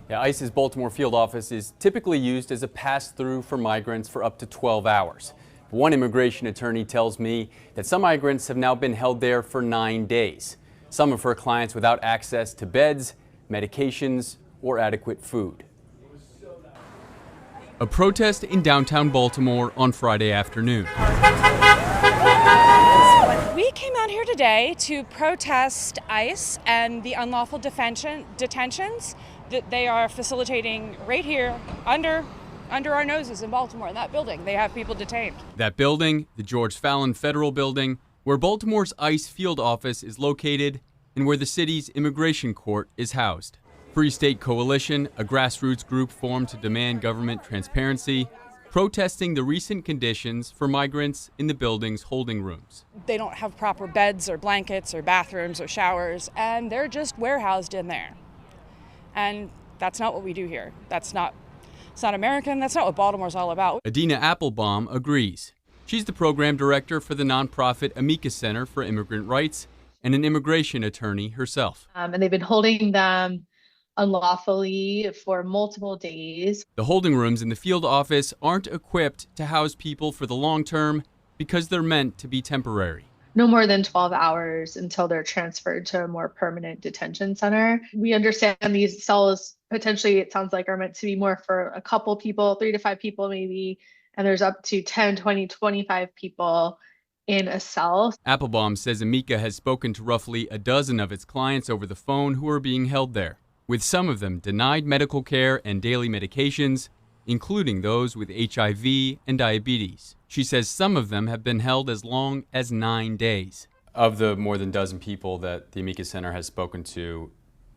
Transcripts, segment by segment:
Yeah, ICE's Baltimore field office is typically used as a pass-through for migrants for up to 12 hours. One immigration attorney tells me that some migrants have now been held there for 9 days. Some of her clients without access to beds, medications, or adequate food. A protest in downtown Baltimore on Friday afternoon. We came out here today to protest ICE and the unlawful detentions that they are facilitating right here under our noses in Baltimore, in that building. They have people detained. That building, the George Fallon Federal Building, where Baltimore's ICE field office is located and where the city's immigration court is housed. Free State Coalition, a grassroots group formed to demand government transparency, protesting the recent conditions for migrants in the building's holding rooms. They don't have proper beds or blankets or bathrooms or showers, and they're just warehoused in there. And that's not what we do here. It's not American. That's not what Baltimore's all about. Adina Applebaum agrees. She's the program director for the nonprofit Amicus Center for Immigrant Rights and an immigration attorney herself. And they've been holding them unlawfully for multiple days. The holding rooms in the field office aren't equipped to house people for the long term because they're meant to be temporary. No more than 12 hours until they're transferred to a more permanent detention center. We understand these cells potentially, it sounds like, are meant to be more for a couple people, 3 to 5 people maybe, and there's up to 10, 20, 25 people in a cell. Applebaum says Amica has spoken to roughly a dozen of its clients over the phone who are being held there, with some of them denied medical care and daily medications, including those with HIV and diabetes. She says some of them have been held as long as 9 days. Of the more than dozen people that the Amicus Center has spoken to,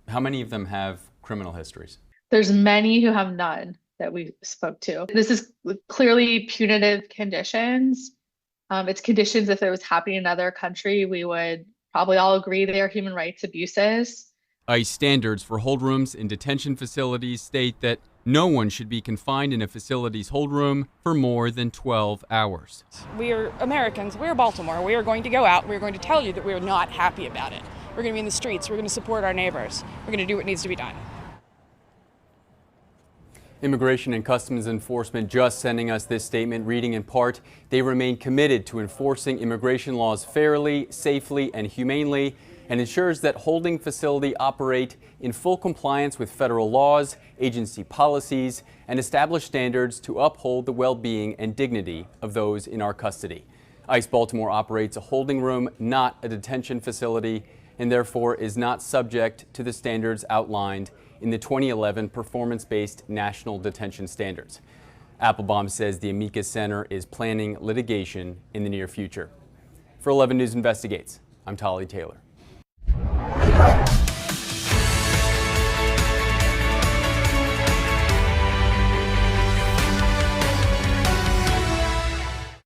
how many of them have criminal histories? There's many who have none that we spoke to. This is clearly punitive conditions. It's conditions if it was happening in another country, we would probably all agree they are human rights abuses. ICE standards for hold rooms in detention facilities state that no one should be confined in a facility's hold room for more than 12 hours. We are Americans. We are Baltimore. We are going to go out. We are going to tell you that we are not happy about it. We're going to be in the streets. We're going to support our neighbors. We're going to do what needs to be done. Immigration and Customs Enforcement just sending us this statement, reading in part, they remain committed to enforcing immigration laws fairly, safely, and humanely, and ensures that holding facilities operate in full compliance with federal laws, agency policies, and established standards to uphold the well-being and dignity of those in our custody. ICE Baltimore operates a holding room, not a detention facility, and therefore is not subject to the standards outlined in the 2011 Performance-Based National Detention Standards. Applebaum says the Amicus Center is planning litigation in the near future. For 11 News Investigates, I'm Tolly Taylor.